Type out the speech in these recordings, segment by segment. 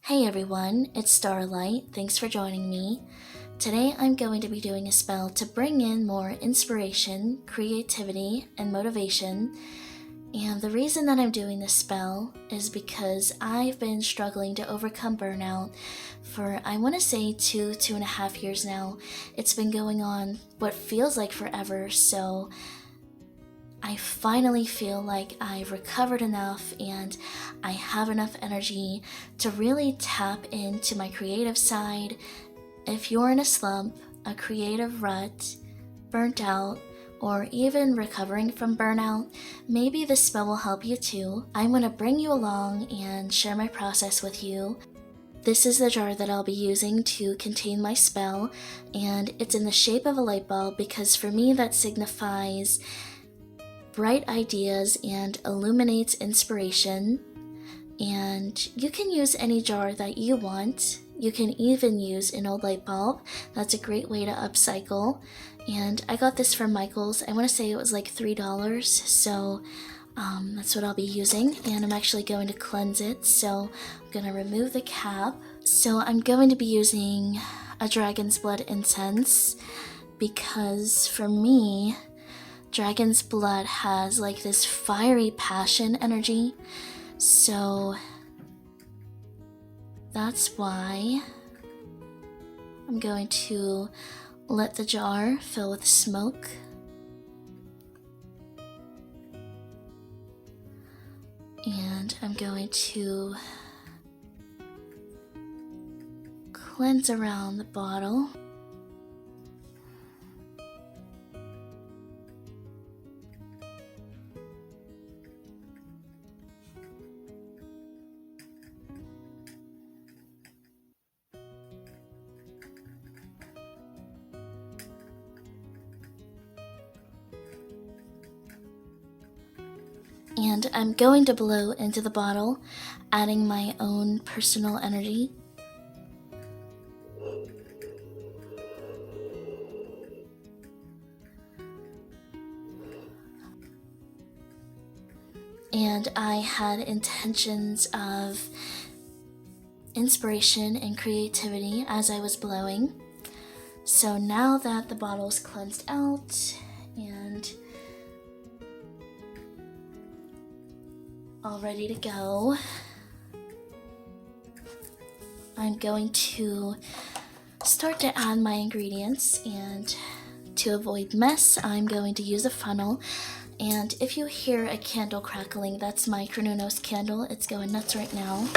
Hey everyone, it's Starlight. Thanks for joining me. Today I'm going to be doing a spell to bring in more inspiration, creativity, and motivation. And the reason that I'm doing this spell is because I've been struggling to overcome burnout for, I want to say, 2.5 years now. It's been going on what feels like forever, so I finally feel like I've recovered enough and I have enough energy to really tap into my creative side. If you're in a slump, a creative rut, burnt out, or even recovering from burnout, maybe this spell will help you too. I'm going to bring you along and share my process with you. This is the jar that I'll be using to contain my spell, and it's in the shape of a light bulb because for me that signifies bright ideas and illuminates inspiration. And you can use any jar that you want. You can even use an old light bulb. That's a great way to upcycle. And I got this from Michael's. I want to say it was like $3, so that's what I'll be using. And I'm actually going to cleanse it, so I'm going to remove the cap. So I'm going to be using a dragon's blood incense because for me, dragon's blood has like this fiery passion energy, so that's why I'm going to let the jar fill with smoke. And I'm going to cleanse around the bottle. And I'm going to blow into the bottle, adding my own personal energy. And I had intentions of inspiration and creativity as I was blowing. So now that the bottle's cleansed out and all ready to go, I'm going to start to add my ingredients, and to avoid mess, I'm going to use a funnel. And if you hear a candle crackling, that's my Cronunos candle. It's going nuts right now.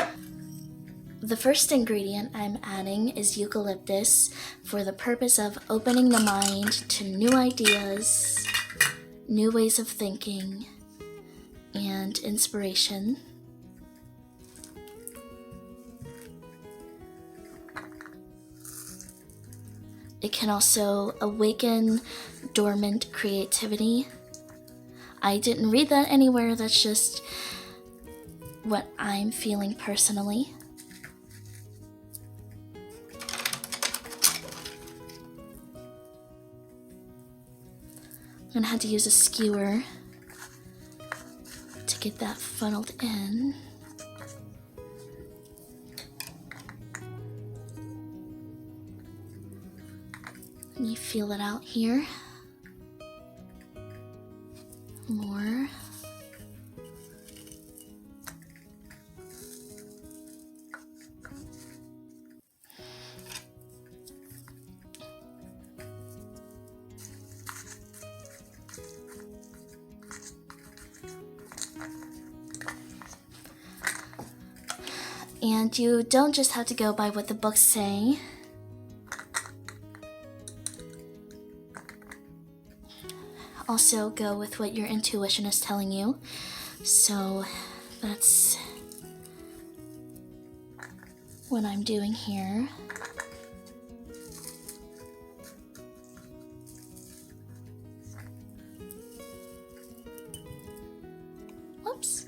The first ingredient I'm adding is eucalyptus for the purpose of opening the mind to new ideas, new ways of thinking, and inspiration. It can also awaken dormant creativity. I didn't read that anywhere, that's just what I'm feeling personally. I'm gonna have to use a skewer to get that funneled in. Let me feel it out here. More. And you don't just have to go by what the books say. Also go with what your intuition is telling you. So that's what I'm doing here. Whoops.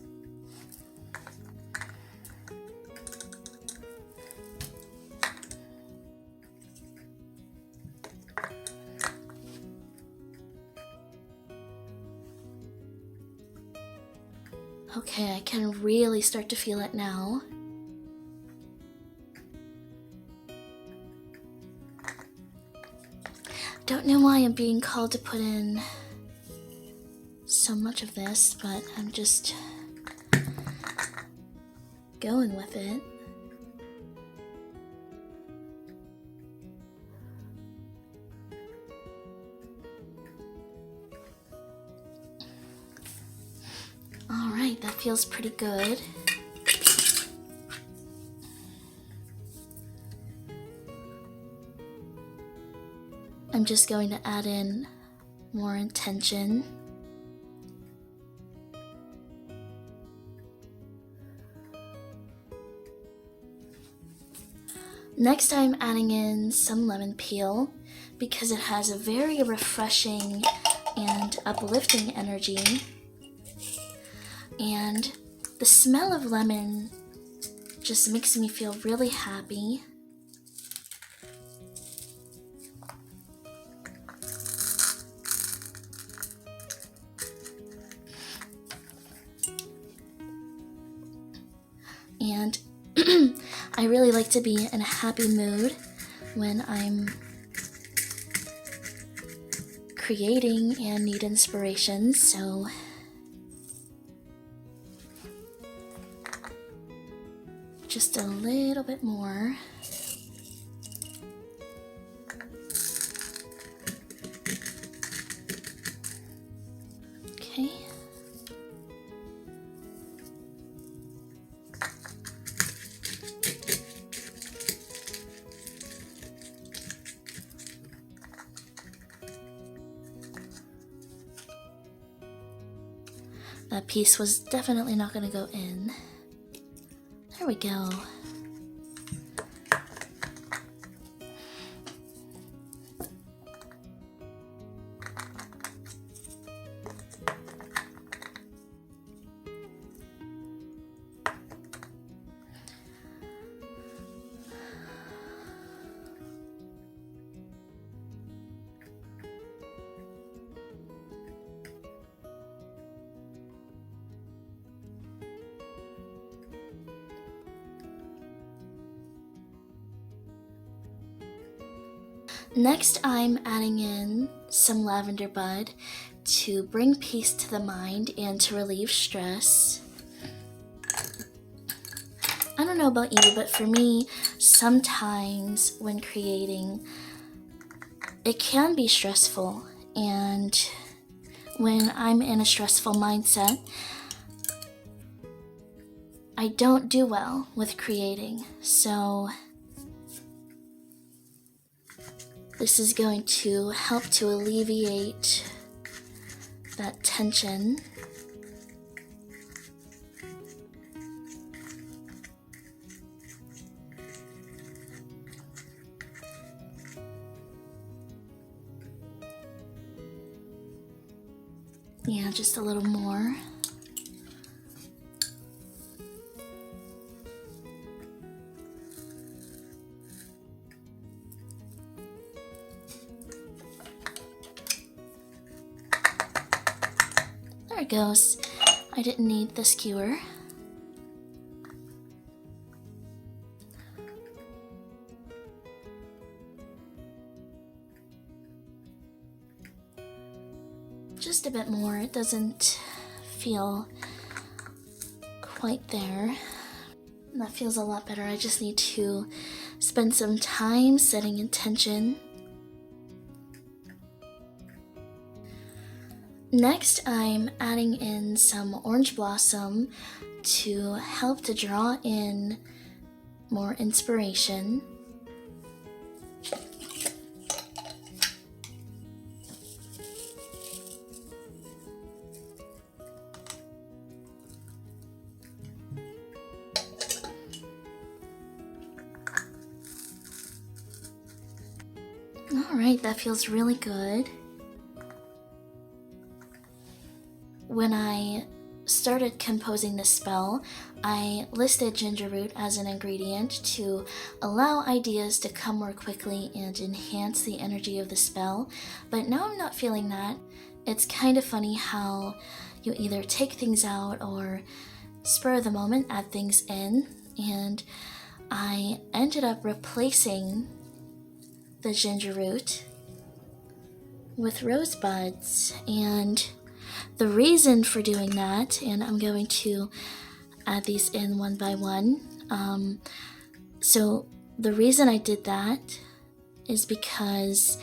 Okay, I can really start to feel it now. don't know why I'm being called to put in so much of this, but I'm just going with it. Alright, that feels pretty good. I'm just going to add in more intention. Next, I'm adding in some lemon peel because it has a very refreshing and uplifting energy. And the smell of lemon just makes me feel really happy. And I really like to be in a happy mood when I'm creating and need inspiration, so just a little bit more. Okay. That piece was definitely not going to go in. There we go. Next, I'm adding in some lavender bud to bring peace to the mind and to relieve stress. I don't know about you, but for me, sometimes when creating, it can be stressful. And when I'm in a stressful mindset, I don't do well with creating. So this is going to help to alleviate that tension. Yeah, just a little more. There it goes. I didn't need the skewer. Just a bit more. It doesn't feel quite there. That feels a lot better. I just need to spend some time setting intention. Next, I'm adding in some orange blossom to help to draw in more inspiration. Alright, that feels really good. When I started composing this spell, I listed ginger root as an ingredient to allow ideas to come more quickly and enhance the energy of the spell, but now I'm not feeling that. It's kind of funny how you either take things out or spur of the moment add things in, and I ended up replacing the ginger root with rosebuds. And the reason for doing that, and I'm going to add these in one by one. So the reason I did that is because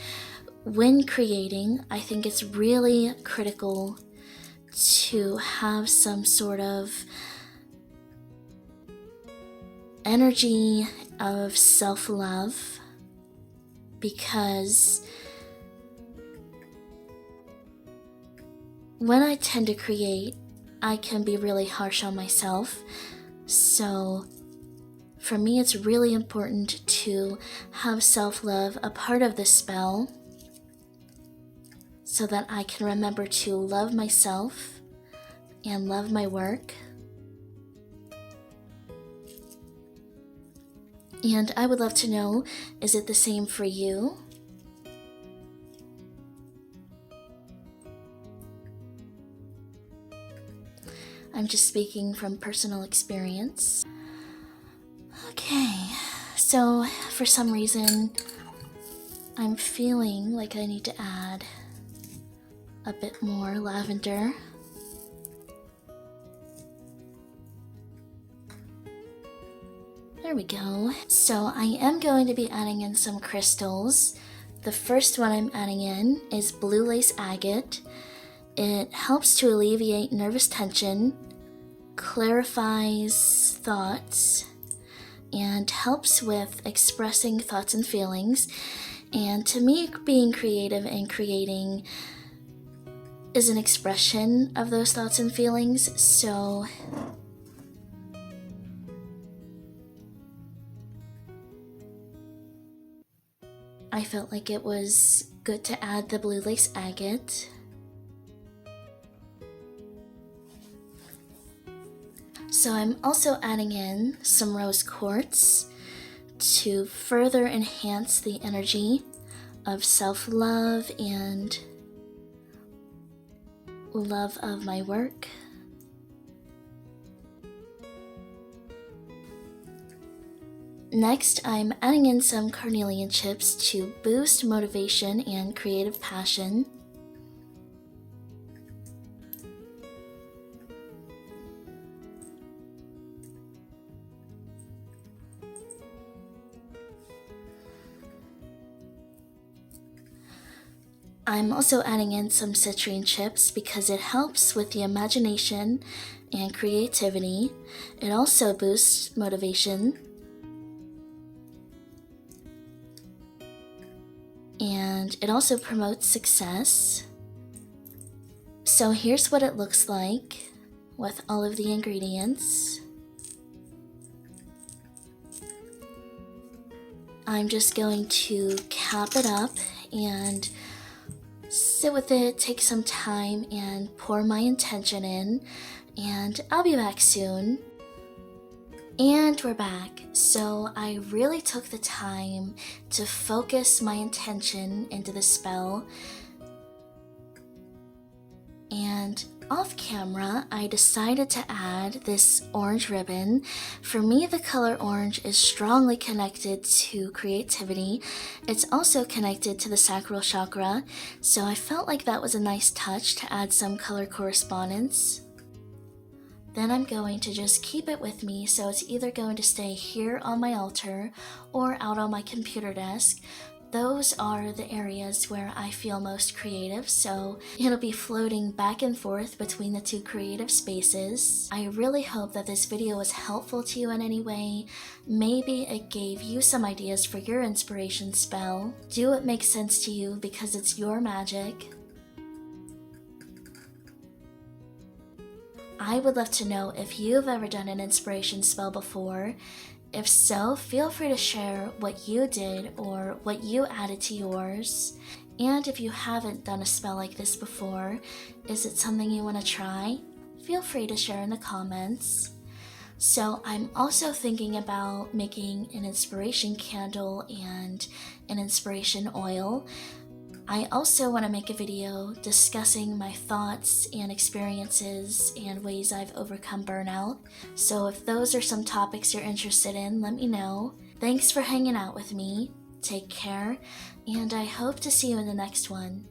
when creating, I think it's really critical to have some sort of energy of self-love, because when I tend to create, I can be really harsh on myself. So for me, it's really important to have self-love a part of the spell so that I can remember to love myself and love my work. And I would love to know, is it the same for you? I'm just speaking from personal experience. Okay, so for some reason, I'm feeling like I need to add a bit more lavender. There we go. So I am going to be adding in some crystals. The first one I'm adding in is blue lace agate. It helps to alleviate nervous tension, clarifies thoughts, and helps with expressing thoughts and feelings. And to me, being creative and creating is an expression of those thoughts and feelings, so I felt like it was good to add the blue lace agate. So I'm also adding in some rose quartz to further enhance the energy of self-love and love of my work. Next, I'm adding in some carnelian chips to boost motivation and creative passion. I'm also adding in some citrine chips because it helps with the imagination and creativity. It also boosts motivation. And it also promotes success. So here's what it looks like with all of the ingredients. I'm just going to cap it up and sit with it, take some time, and pour my intention in, and I'll be back soon. And we're back. So I really took the time to focus my intention into the spell, and off camera I decided to add this orange ribbon. For me, the color orange is strongly connected to creativity. It's also connected to the sacral chakra, so I felt like that was a nice touch to add some color correspondence. Then I'm going to just keep it with me, so it's either going to stay here on my altar or out on my computer desk. Those are the areas where I feel most creative, so it'll be floating back and forth between the two creative spaces. I really hope that this video was helpful to you in any way. Maybe it gave you some ideas for your inspiration spell. Do what makes sense to you because it's your magic. I would love to know if you've ever done an inspiration spell before. If so, feel free to share what you did or what you added to yours. And if you haven't done a spell like this before, is it something you want to try? Feel free to share in the comments. So I'm also thinking about making an inspiration candle and an inspiration oil. I also want to make a video discussing my thoughts and experiences and ways I've overcome burnout. So if those are some topics you're interested in, let me know. Thanks for hanging out with me. Take care, and I hope to see you in the next one.